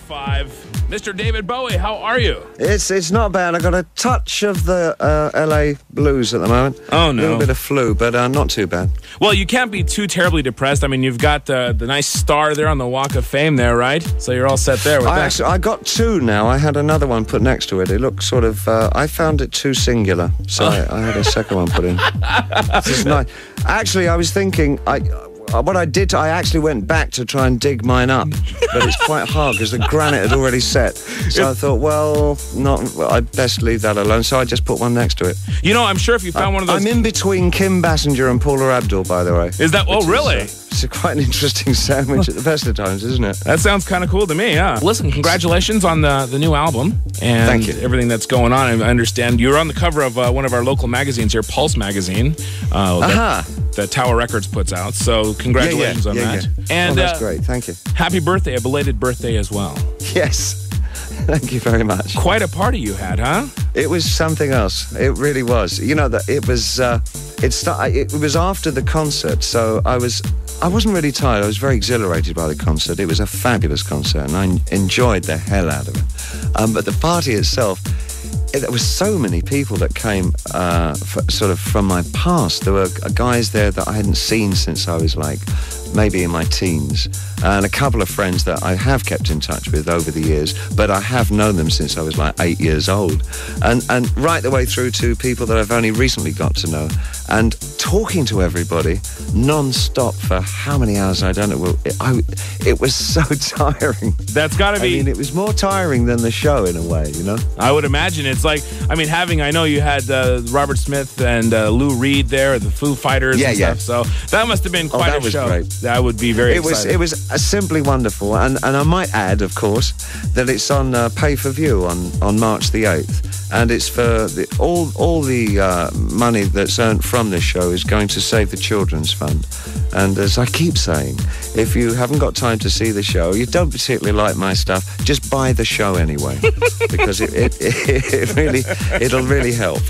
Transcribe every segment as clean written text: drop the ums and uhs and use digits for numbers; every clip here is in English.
5. Mr. David Bowie, how are you? It's not bad. I got a touch of the LA blues at the moment. Oh, no. A little bit of flu, but not too bad. Well, you can't be too terribly depressed. I mean, you've got the nice star there on the Walk of Fame there, right? So you're all set there with that. I got two now. I had another one put next to it. It looked sort of... I found it too singular, so I had a second one put in. This is nice. Actually, I was thinking... What I did, I actually went back to try and dig mine up, but it's quite hard because the granite had already set. So I thought, I'd best leave that alone. So I just put one next to it. You know, I'm sure if you found one of those... I'm in between Kim Basinger and Paula Abdul, by the way. Is that... Oh, really? It's quite an interesting sandwich at the best of times, isn't it? That sounds kind of cool to me, yeah. Listen, congratulations on the new album and Thank you. Everything that's going on. I understand you're on the cover of one of our local magazines here, Pulse Magazine, that Tower Records puts out. So congratulations on that. Yeah. And that's great. Thank you. Happy birthday, a belated birthday as well. Yes. Thank you very much. Quite a party you had, huh? It was something else. It really was. You know, that it was after the concert, so I wasn't really tired. I was very exhilarated by the concert. It was a fabulous concert, and I enjoyed the hell out of it. But the party itself, there were so many people that came sort of from my past. There were guys there that I hadn't seen since I was maybe in my teens, and a couple of friends that I have kept in touch with over the years, but I have known them since I was 8 years old, and right the way through to people that I've only recently got to know, and talking to everybody non-stop for how many hours, I don't know. It was so tiring. That's got to be... I mean, it was more tiring than the show in a way, you know? I would imagine. It's like, I mean, I know you had Robert Smith and Lou Reed there, the Foo Fighters and stuff, so that must have been quite a show. Great. That would be very exciting. It was simply wonderful, and I might add, of course, that it's on pay-per-view on March the 8th, and it's for all the money that's earned from this show is going to save the Children's Fund. And as I keep saying, if you haven't got time to see the show, you don't particularly like my stuff, just buy the show anyway, because it'll really help.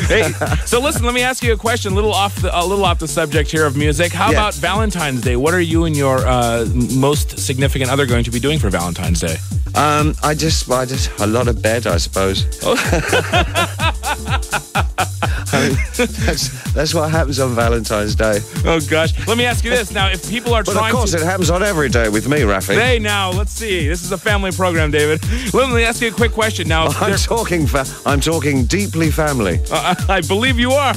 Hey, so listen, let me ask you a question, a little off the subject here of music. How about Valentine's Day? What are you and your most significant other going to be doing for Valentine's Day? I just a lot of bed, I suppose. I mean, that's what happens on Valentine's Day. Oh gosh, let me ask you this now: if people are trying, of course, it happens on every day with me, Raffi. Hey, now let's see. This is a family program, David. Let me ask you a quick question now. I'm talking deeply family. I believe you are.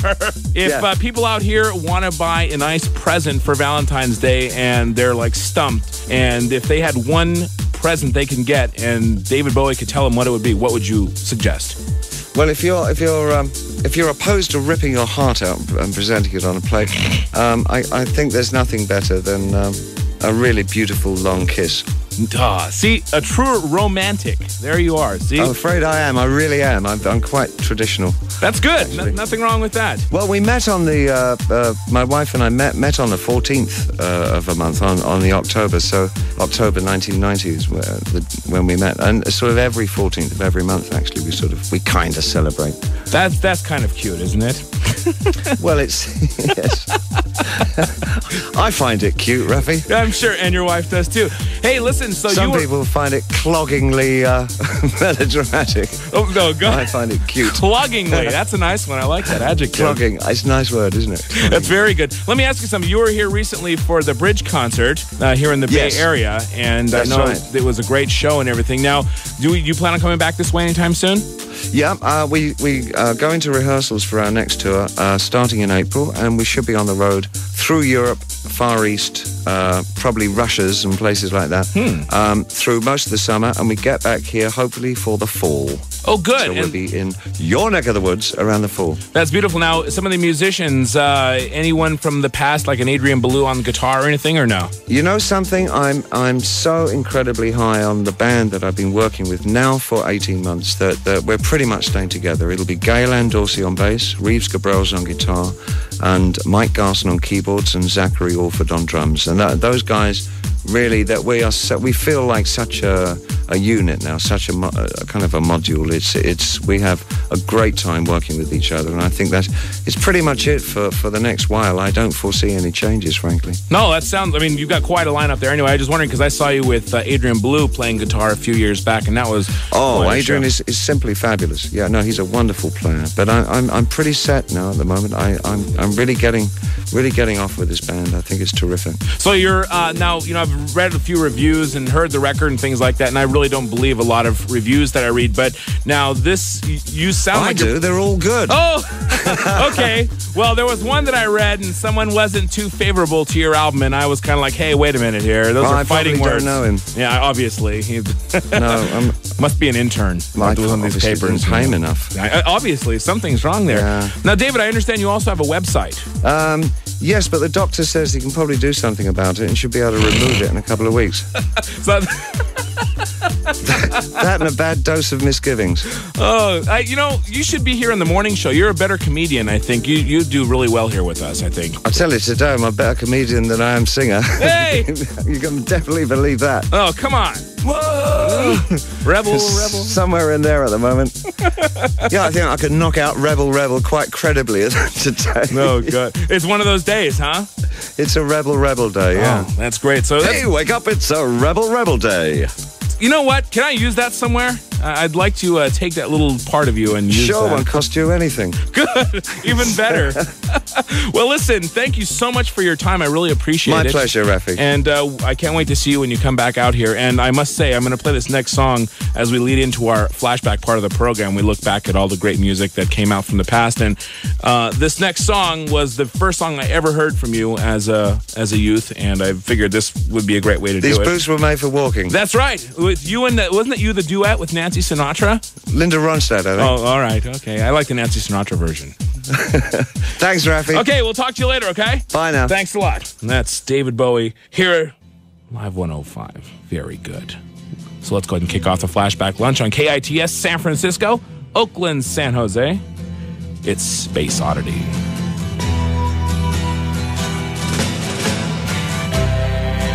If people out here want to buy a nice present for Valentine's Day and they're stumped, and if they had one present they can get and David Bowie could tell them what it would be, what would you suggest? Well, if you're opposed to ripping your heart out and presenting it on a plate, I think there's nothing better than a really beautiful long kiss. See, a true romantic. There you are. See, I'm afraid I am. I really am. I'm quite traditional. That's good. Nothing wrong with that. Well, we met on my wife and I met on the 14th of a month on the October. So October 1990 is when we met, and sort of every 14th of every month, actually, we kind of celebrate. That's kind of cute, isn't it? Well, it's yes. I find it cute, Raffi. I'm sure, and your wife does too. Hey, listen. So some people find it cloggingly melodramatic. Oh no, go ahead. I find it cute. Cloggingly. That's a nice one. I like that adjective. Clogging. It's a nice word, isn't it? Clogging. That's very good. Let me ask you something. You were here recently for the Bridge concert here in the Bay Area, and I know it was a great show and everything. Now, do you plan on coming back this way anytime soon? Yeah, we go into rehearsals for our next tour starting in April, and we should be on the road through Europe, Far East, probably Russia's and places like that, through most of the summer, and we get back here hopefully for the fall. Oh, good. So we'll be in your neck of the woods around the fall. That's beautiful. Now, some of the musicians, anyone from the past, like an Adrian Belew on guitar or anything, or no? You know something? I'm so incredibly high on the band that I've been working with now for 18 months that we're pretty much staying together. It'll be Gail Dorsey on bass, Reeves Gabrels on guitar, and Mike Garson on keyboards, and Zachary Orford on drums. And those guys, really, that we feel like such a a unit now, such a kind of a module. We have a great time working with each other, and I think it's pretty much it for the next while. I don't foresee any changes, frankly. No, that sounds, I mean, you've got quite a lineup there. Anyway, I was just wondering, because I saw you with Adrian Blue playing guitar a few years back, and that was... Oh, Adrian is simply fabulous. Yeah, no, he's a wonderful player. But I'm pretty set now at the moment. I'm really getting off with this band. I think it's terrific. So you're now, I've read a few reviews and heard the record and things like that, and I really don't believe a lot of reviews that I read. But now this, you sound like... I do. They're all good. Oh, okay. Well, there was one that I read, and someone wasn't too favorable to your album, and I was kind of like, hey, wait a minute here. Those are fighting words. I don't know him. Yeah, obviously. No, must be an intern. Like one of these papers. Didn't pay him enough. Obviously, something's wrong there. Yeah. Now, David, I understand you also have a website. Yes, but the doctor says he can probably do something about it and should be able to remove it in a couple of weeks. That and a bad dose of misgivings. Oh, you should be here in the morning show. You're a better comedian, I think. You do really well here with us, I think. I'll tell you today, I'm a better comedian than I am singer. Hey! You can definitely believe that. Oh, come on. Whoa! Rebel. Somewhere in there at the moment. Yeah, I think I could knock out Rebel quite credibly today. Oh, God. It's one of those days, huh? It's a Rebel day, yeah. Oh, that's great. So hey, wake up, it's a Rebel day. You know what? Can I use that somewhere? I'd like to take that little part of you and use Sure, that. Won't cost you anything. Good. Even better. Well, listen, thank you so much for your time. I really appreciate it. My pleasure, Raffi. And I can't wait to see you when you come back out here. And I must say, I'm going to play this next song as we lead into our flashback part of the program. We look back at all the great music that came out from the past. And this next song was the first song I ever heard from you as a youth. And I figured this would be a great way to do it. These boots were made for walking. That's right. With you and wasn't it you the duet with Nancy Sinatra? Linda Ronstadt, I think. Oh, all right. Okay. I like the Nancy Sinatra version. Thanks, Raffi. Okay, we'll talk to you later, okay? Bye now. Thanks a lot. And that's David Bowie here, Live 105. Very good. So let's go ahead and kick off the flashback lunch on KITS San Francisco, Oakland, San Jose. It's Space Oddity.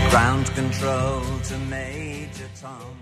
Ground control to Major Tom.